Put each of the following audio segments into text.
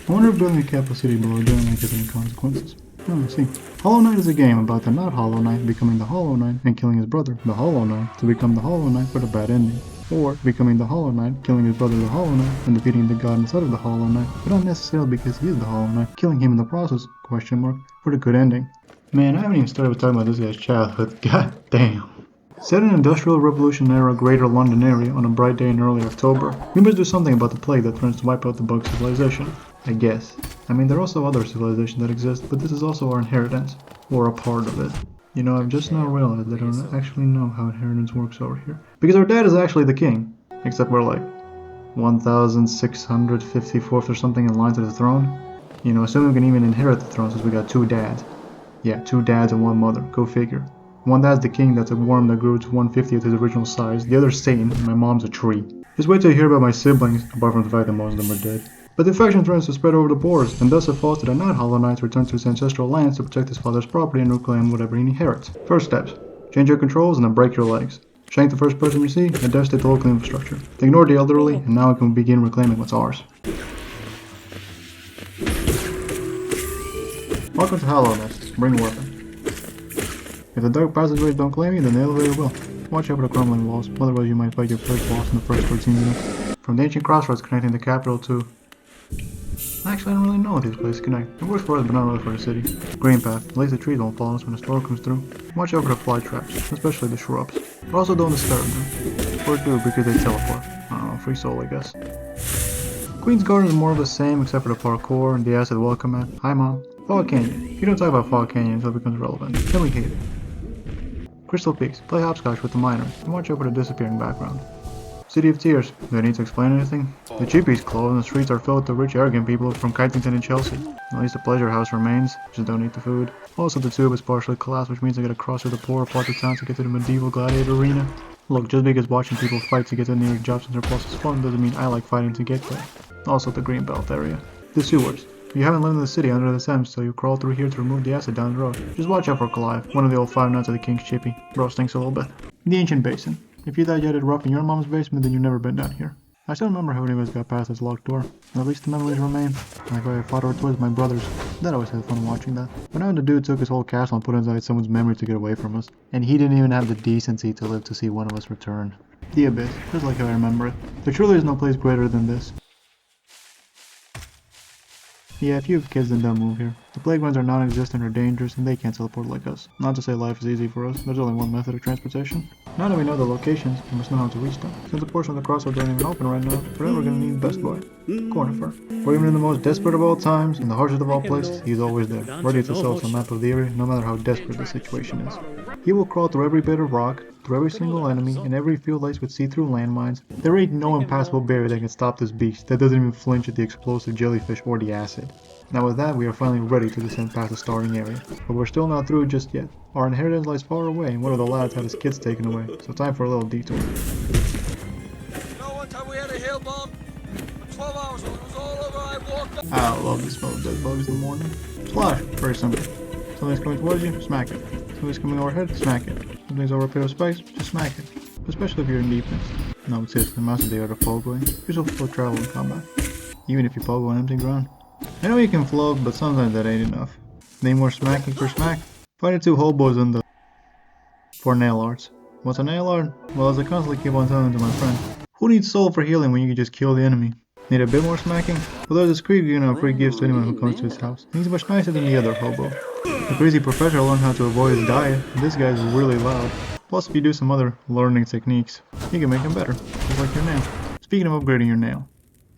I wonder if building a capital city below generally has any consequences. Oh, I see. Hollow Knight is a game about the not Hollow Knight becoming the Hollow Knight and killing his brother, the Hollow Knight, to become the Hollow Knight with a bad ending. Or becoming the Hollow Knight, killing his brother the Hollow Knight, and defeating the god inside of the Hollow Knight, but not necessarily because he is the Hollow Knight, killing him in the process, for the good ending. Man, I haven't even started with talking about this guy's childhood, god damn. Set in Industrial Revolution era Greater London area on a bright day in early October, we must do something about the plague that threatens to wipe out the bug civilization. I guess. I mean, there are also other civilizations that exist, but this is also our inheritance, or a part of it. You know, I've just now realized that I don't actually know how inheritance works over here. Because our dad is actually the king, except we're like 1,654th or something in line to the throne. You know, assuming we can even inherit the throne since we got 2 dads. Yeah, 2 dads and 1 mother, go figure. One dad's the king, that's a worm that grew to 1/50th his original size, the other's Satan, and my mom's a tree. Just wait till you hear about my siblings, apart from the fact that most of them are dead. But the infection threatens to spread over the borders, and thus it falls to the not-Hollow Knight to return to his ancestral lands to protect his father's property and reclaim whatever he inherits. First steps: change your controls and then break your legs. Shank the first person you see, and devastate the local infrastructure. Ignore the elderly, and now we can begin reclaiming what's ours. Welcome to Hollow Nest. Bring a weapon. If the dark passageways don't claim you, then the elevator will. Watch out for the crumbling walls, otherwise you might fight your first boss in the first 14 minutes. From the ancient crossroads connecting the capital to... Actually, I don't really know what these places connect. It works for us, but not really for the city. Green path. At least the trees won't fall us when the storm comes through. Watch out for the fly traps, especially the shrubs. But also don't disturb them. Or do, because they teleport. I don't know, free soul, I guess. Queen's Garden is more of the same, except for the parkour and the acid welcome mat. Hi, Mom. Fog Canyon. You don't talk about Fog Canyon until it becomes relevant. Then we hate it. Crystal Peaks. Play hopscotch with the miners, and watch out for the disappearing background. City of Tears. Do I need to explain anything? The cheapie's closed and the streets are filled with the rich, arrogant people from Kytington and Chelsea. At least the pleasure house remains, just don't eat the food. Also, the tube is partially collapsed, which means I gotta cross through the poorer parts of town to get to the medieval gladiator arena. Look, just because watching people fight to get to the nearest job center plus is fun doesn't mean I like fighting to get there. Also, the Greenbelt area. The sewers. You haven't lived in the city under the Thames, so you crawl through here to remove the acid down the road. Just watch out for Clive, one of the old 5 nuts of the King's Chippy. Bro stinks a little bit. The Ancient Basin. If you thought you had it rough in your mom's basement, then you've never been down here. I still remember how anybody's got past this locked door. At least the memories remain. Like I fought over towards my brothers. Dad always had fun watching that. But now the dude took his whole castle and put it inside someone's memory to get away from us. And he didn't even have the decency to live to see one of us return. The Abyss, just like how I remember it. There truly is no place greater than this. Yeah, if you have kids, then don't move here. The plague ones are non-existent or dangerous, and they can't teleport like us. Not to say life is easy for us, there's only one method of transportation. Now that we know the locations, we must know how to reach them. Since the portion of the crossroads aren't even open right now, we're never gonna need Best Boy. Cornifer. Or even in the most desperate of all times, in the harshest of all places, he's always there, ready to sell us a map of the area, no matter how desperate the situation is. He will crawl through every bit of rock, through every single enemy, and every field laced with see-through landmines. There ain't no impassable barrier that can stop this beast that doesn't even flinch at the explosive jellyfish or the acid. Now with that, we are finally ready to descend past the starting area. But we're still not through just yet. Our inheritance lies far away, and one of the lads had his kids taken away, so time for a little detour. You know one time we had a hail bomb? For 12 hours when it was all over, I walked up. I love the smell of dead bugs in the morning. Splash! Very simple. Something's coming towards you, smack it. Something's coming overhead, smack it. Something's over a pair of spikes, just smack it. Especially if you're in defense. No, it's seriously, most of the art of pogoing. Useful for travel in combat. Even if you pogo on empty ground. I know you can float, but sometimes that ain't enough. Need more smacking for smack? Find the 2 hobos in the... for nail arts. What's a nail art? Well, as I constantly keep on telling to my friend, who needs soul for healing when you can just kill the enemy? Need a bit more smacking? Well, there's this creep giving out free gifts to anyone who comes to his house. He's much nicer than the other hobo. The crazy professor learned how to avoid his diet, and this guy's really loud. Plus, if you do some other learning techniques, you can make him better, just like your nail. Speaking of upgrading your nail,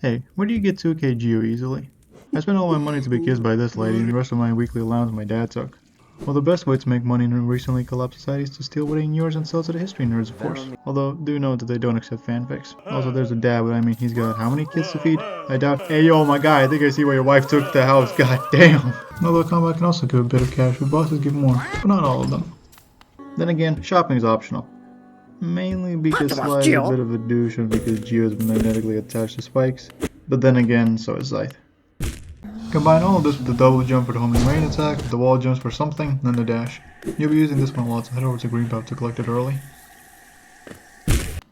hey, where do you get 2k geo easily? I spent all my money to be kissed by this lady, and the rest of my weekly allowance my dad took. Well, the best way to make money in a recently collapsed society is to steal what ain't yours and sell it to the history nerds, of course. Although, do note that they don't accept fanfics. Also, there's a dad, but I mean, he's got how many kids to feed? I doubt. Hey, yo, my guy, I think I see why your wife took the house, god damn. Although combat can also give a bit of cash, but bosses give more, but not all of them. Then again, shopping is optional. Mainly because Sly is a bit of a douche and because Geo is magnetically attached to spikes. But then again, so is Scythe. Combine all of this with the double jump for the homing rain attack, the wall jumps for something, then the dash. You'll be using this one a lot, so head over to Greenbelt to collect it early.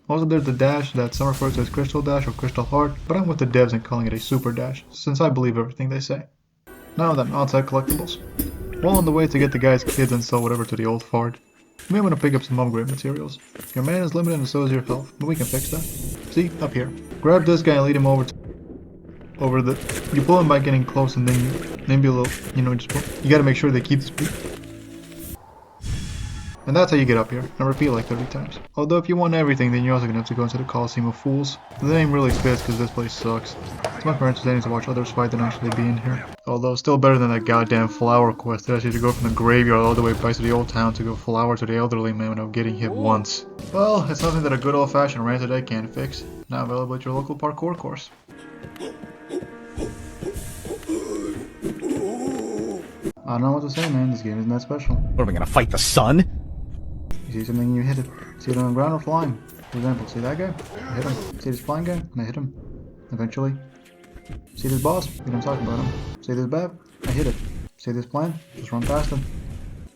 Also, there's the dash that some refer to as Crystal Dash or Crystal Heart, but I'm with the devs in calling it a Super Dash, since I believe everything they say. Now then, outside collectibles. Well on the way to get the guy's kids and sell whatever to the old fart. You may want to pick up some upgrade materials. Your man is limited and so is your health, but we can fix that. See, up here. Grab this guy and lead him over the... You pull him by getting close and then you... Maybe a little... You know, just pull. You gotta make sure they keep the speed. And that's how you get up here, and repeat like 30 times. Although if you want everything, then you're also gonna have to go into the Coliseum of Fools. The name really fits because this place sucks. It's much more entertaining to watch others fight than actually be in here. Although still better than that goddamn flower quest that actually to go from the graveyard all the way back to the old town to go flower to the elderly man without getting hit once. Well, it's something that a good old-fashioned rant today can't fix. Now available at your local parkour course. I don't know what to say, man. This game isn't that special. What, are we gonna fight the sun? You see something, you hit it. See it on the ground or flying. For example, see that guy? I hit him. See this flying guy? And I hit him. Eventually. See this boss? We don't talk about him. See this bab? I hit it. See this plant? Just run past him.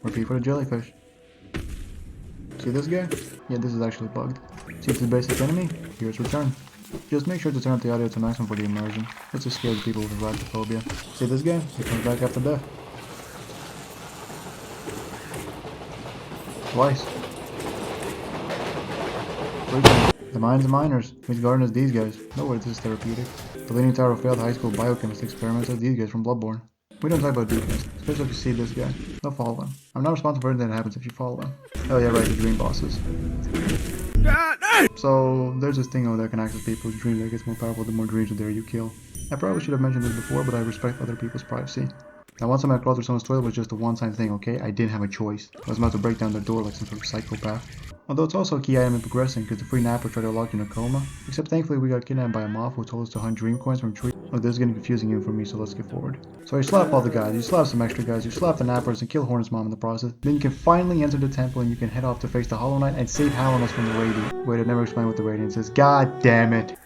Repeat for the jellyfish. See this guy? Yeah, this is actually bugged. See this basic enemy? Here's return. Just make sure to turn up the audio to maximum for the immersion. This just scares people with arachnophobia. See this guy? He comes back after death. Twice. The mines and miners. Which gardeners these guys? Nowhere this is therapeutic. The Leaning Tower of failed high school biochemist experiments are these guys from Bloodborne. We don't talk about defense, especially if you see this guy. Don't follow him. I'm not responsible for anything that happens if you follow him. Oh yeah, right, the dream bosses. So, there's this thing over there that can access people's dreams that gets more powerful the more dreams of there you kill. I probably should have mentioned this before, but I respect other people's privacy. Now, once I crawled through someone's toilet was just a one-time thing, okay? I didn't have a choice. I was about to break down their door like some sort of psychopath. Although it's also a key item in progressing because the free napper tried to lock you in a coma. Except thankfully we got kidnapped by a mob who told us to hunt dream coins from trees. Oh, this is getting confusing even for me, so let's get forward. So you slap all the guys, you slap some extra guys, you slap the nappers and kill Hornet's mom in the process. Then you can finally enter the temple and you can head off to face the Hollow Knight and save Hallowness from the Radiant. Wait, I never explained what the Radiance is. God damn it.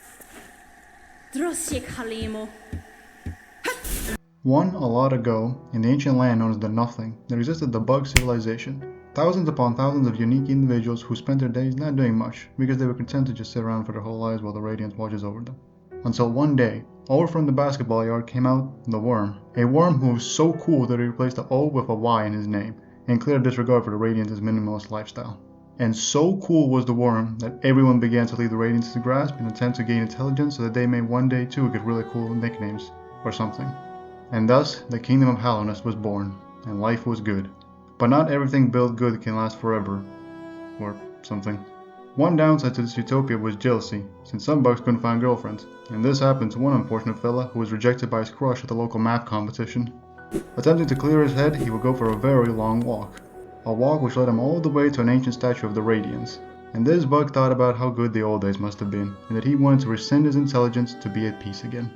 A lot ago, in the ancient land known as the Nothing, there existed the Bug civilization. Thousands upon thousands of unique individuals who spent their days not doing much, because they were content to just sit around for their whole lives while the Radiance watches over them. Until one day, over from the basketball yard came out the Worm. A worm who was so cool that he replaced the O with a Y in his name, in clear disregard for the Radiance's minimalist lifestyle. And so cool was the Worm that everyone began to leave the Radiance's grasp in an attempt to gain intelligence so that they may one day too get really cool nicknames, or something. And thus, the Kingdom of Hallowness was born, and life was good. But not everything built good can last forever. Or something. One downside to this utopia was jealousy, since some bugs couldn't find girlfriends, and this happened to one unfortunate fella who was rejected by his crush at the local math competition. Attempting to clear his head, he would go for a very long walk. A walk which led him all the way to an ancient statue of the Radiance. And this bug thought about how good the old days must have been, and that he wanted to rescind his intelligence to be at peace again.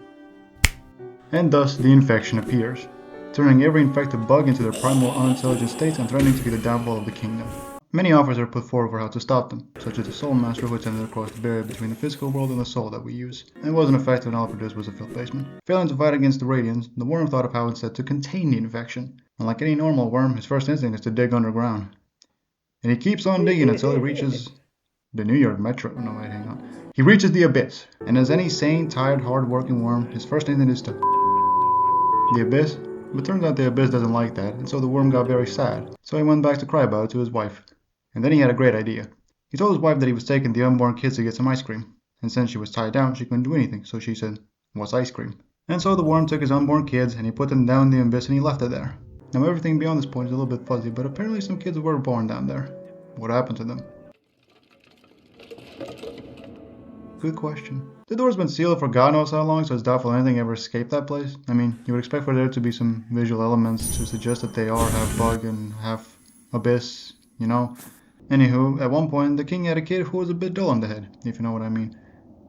And thus, the infection appears, turning every infected bug into their primal unintelligent states and threatening to be the downfall of the kingdom. Many offers are put forward for how to stop them, such as the Soul Master who attempted to cross the barrier between the physical world and the soul that we use, and wasn't effective and all produced was a field basement. Failing to fight against the Radiance, the worm thought of how instead to contain the infection, and like any normal worm, his first instinct is to dig underground. And he keeps on digging until he reaches the New York Metro. No, wait, hang on. He reaches the abyss, and as any sane, tired, hard-working worm, his first instinct is to the abyss, but turns out the abyss doesn't like that, and so the worm got very sad. So he went back to cry about it to his wife. And then he had a great idea. He told his wife that he was taking the unborn kids to get some ice cream, and since she was tied down, she couldn't do anything, so she said, "What's ice cream?" And so the worm took his unborn kids, and he put them down the abyss, and he left it there. Now everything beyond this point is a little bit fuzzy, but apparently some kids were born down there. What happened to them? Good question. The door's been sealed for God knows how long, so it's doubtful anything ever escaped that place. I mean, you would expect for there to be some visual elements to suggest that they are half bug and half abyss, you know? Anywho, at one point, the king had a kid who was a bit dull on the head, if you know what I mean.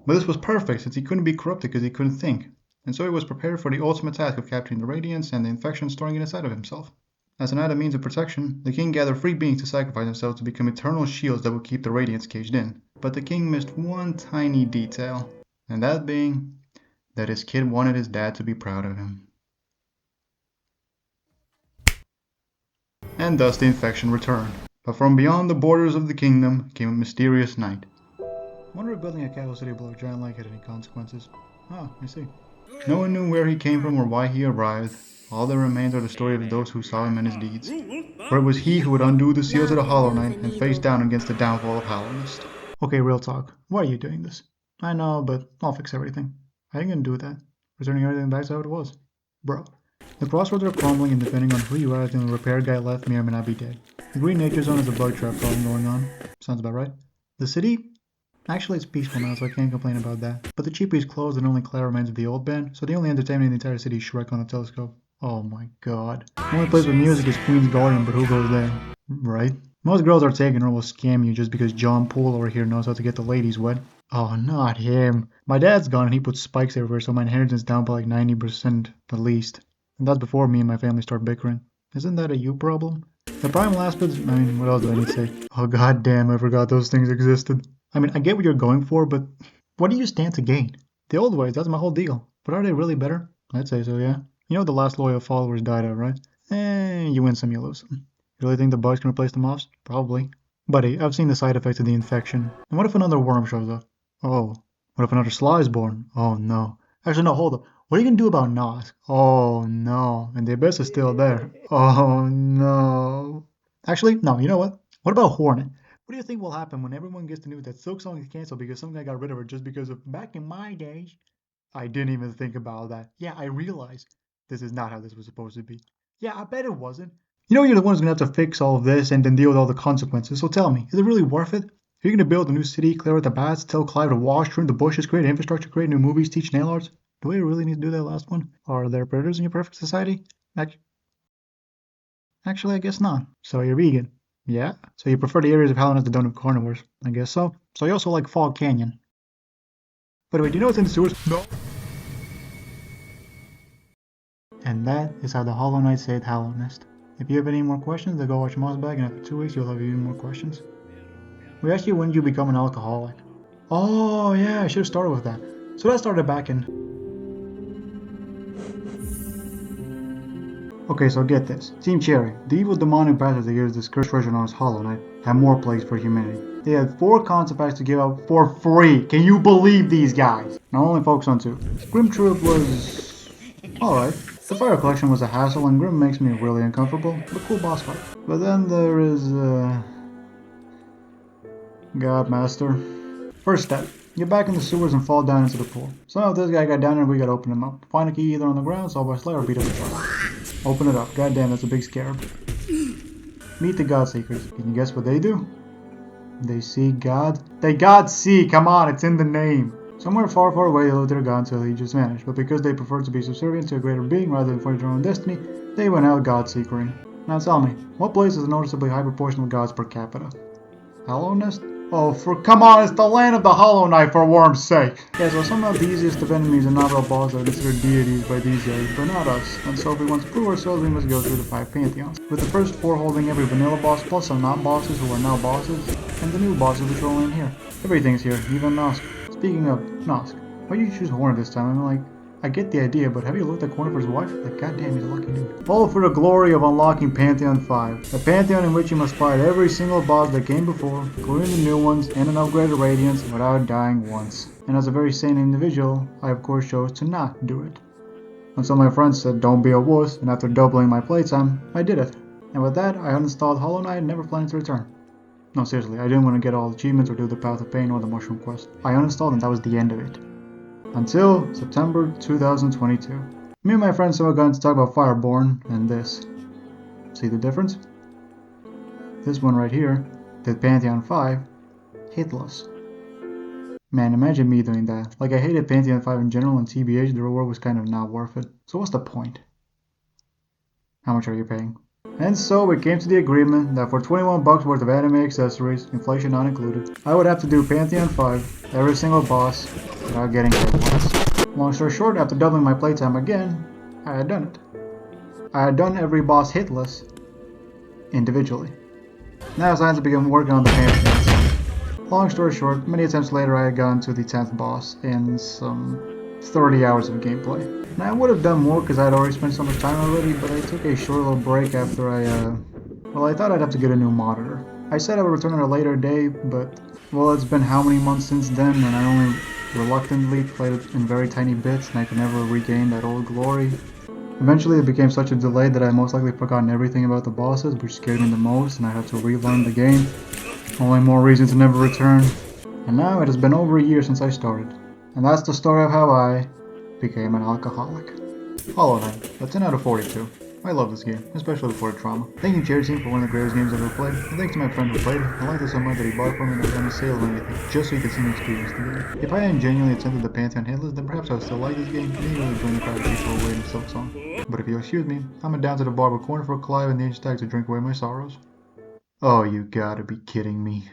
But this was perfect, since he couldn't be corrupted because he couldn't think. And so he was prepared for the ultimate task of capturing the Radiance and the infection storing it inside of himself. As an added means of protection, the king gathered free beings to sacrifice themselves to become eternal shields that would keep the Radiance caged in. But the king missed one tiny detail, and that being that his kid wanted his dad to be proud of him. And thus the infection returned. But from beyond the borders of the kingdom came a mysterious night. Wonder if building a capital city below a giant lake had any consequences. Ah, I see. No one knew where he came from or why he arrived. All that remains are the story of those who saw him and his deeds. For it was he who would undo the seals of the Hollow Knight and face down against the downfall of Hallownest. Okay, real talk. Why are you doing this? I know, but I'll fix everything. I ain't gonna do that. Returning everything back to how it was. Bro, the crossroads are crumbling and depending on who you are, the repair guy left may or may not be dead. The Green Nature Zone has a bug trap problem going on. Sounds about right. The city? Actually, it's peaceful now, so I can't complain about that. But the cheapie is closed and only Claire remains of the old band, so the only entertainment in the entire city is Shrek on the telescope. Oh my god. The only place with music is Queen's Garden, but who goes there? Right? Most girls are taken or will scam you just because John Poole over here knows how to get the ladies wet. Oh, not him. My dad's gone and he puts spikes everywhere, so my inheritance is down by like 90% at least. And that's before me and my family start bickering. Isn't that a you problem? The primal aspects, what else do I need to say? Oh god damn, I forgot those things existed. I get what you're going for, but what do you stand to gain? The old ways, that's my whole deal. But are they really better? I'd say so, yeah. You know the last loyal followers died out, right? You win some, you lose some. You really think the bugs can replace the moths? Probably. Buddy, I've seen the side effects of the infection. And what if another worm shows up? Oh. What if another Sly is born? Oh no. Actually, no, hold up. What are you gonna do about Nosk? Oh no. And the Abyss is still there. Oh no. Actually, no, you know what? What about Hornet? What do you think will happen when everyone gets to know that Silksong is canceled because some guy got rid of her just because of back in my days? I didn't even think about that. Yeah, I realized this is not how this was supposed to be. Yeah, I bet it wasn't. You know you're the one who's gonna have to fix all of this and then deal with all the consequences, so tell me, is it really worth it? Are you gonna build a new city, clear out the bats, tell Clive to wash, trim the bushes, create infrastructure, create new movies, teach nail arts? Do we really need to do that last one? Are there predators in your perfect society? Actually, I guess not. So you're vegan. Yeah? So you prefer the areas of Hallownest that don't have carnivores? I guess so. So you also like Fog Canyon. By the way, do you know what's in the sewers? No. And that is how the Hollow Knight saved Hallownest. If you have any more questions, then go watch Mossbag, and after 2 weeks you'll have even more questions. We asked you when you become an alcoholic. Oh yeah, I should have started with that. So that started back in... Okay, so get this. Team Cherry, the evil demonic bastard that gives this cursed version on his Hollow Knight, had more plagues for humanity. They had 4 concept packs to give out for free. Can you believe these guys? Now only focus on 2. Grim Troop was... alright. The Fire Collection was a hassle and Grim makes me really uncomfortable, but cool boss fight. But then there is, Godmaster. First step. Get back in the sewers and fall down into the pool. So if this guy got down there, we gotta open him up. Find a key either on the ground, solve by Slayer, or beat up the truck. Open it up. Goddamn, that's a big scarab. Meet the Godseekers. Can you guess what they do? They see God? They God see! Come on, it's in the name! Somewhere far, far away, they lived their God until he just vanished. But because they preferred to be subservient to a greater being rather than fight their own destiny, they went out God-seekering. Now tell me, what place has a noticeably high proportion of gods per capita? Hallownest? Oh, come on, it's the land of the Hollow Knight, for worm's sake! Yeah, so some of the easiest of enemies are not all bosses are considered deities by these guys, but not us. And so if we want to prove ourselves, we must go through the 5 pantheons. With the first 4 holding every vanilla boss, plus some not bosses who are now bosses, and the new bosses which are only in here. Everything's here, even Nosk. Speaking of Nosk, why did you choose Hornet this time? I get the idea, but have you looked at Cornifer's wife? Like, goddamn, he's a lucky dude. All for the glory of unlocking Pantheon 5. A pantheon in which you must fight every single boss that came before, including the new ones, and an upgraded Radiance, without dying once. And as a very sane individual, I of course chose to not do it. Until my friends said don't be a wuss, and after doubling my playtime, I did it. And with that, I uninstalled Hollow Knight and never planned to return. No, seriously, I didn't want to get all the achievements or do the Path of Pain or the Mushroom Quest. I uninstalled and that was the end of it. Until September 2022. Me and my friends got to talk about Fireborn and this. See the difference? This one right here, the Pantheon 5, hitless. Man, imagine me doing that. Like, I hated Pantheon 5 in general, and TBH, the reward was kind of not worth it. So what's the point? How much are you paying? And so we came to the agreement that for 21 bucks worth of anime accessories, inflation not included, I would have to do Pantheon 5, every single boss, without getting hit once. Long story short, after doubling my playtime again, I had done it. I had done every boss hitless, individually. Now it's time to begin working on the Pantheons. Long story short, many attempts later I had gotten to the 10th boss in some 30 hours of gameplay. Now I would have done more because I had already spent so much time already, but I took a short little break after I thought I'd have to get a new monitor. I said I would return at a later date, but, well, it's been how many months since then, and I only reluctantly played it in very tiny bits, and I could never regain that old glory. Eventually it became such a delay that I most likely forgotten everything about the bosses, which scared me the most, and I had to relearn the game. Only more reason to never return. And now it has been over a year since I started. And that's the story of how I became an alcoholic. Hollow Knight, a 10 out of 42. I love this game, especially for the trauma. Thank you Cherry Team for one of the greatest games I've ever played, and thanks to my friend who played it. I liked it so much that he bought it for me and I was on a sale or anything, just so he could see me experience the game. If I hadn't genuinely attended the Pantheon hit list, then perhaps I would still like this game, and even really join the crowd of people awaiting Silksong. But if you'll excuse me, I'm down to the bar with corner for Clive and the Inch Tag to drink away my sorrows. Oh, you gotta be kidding me.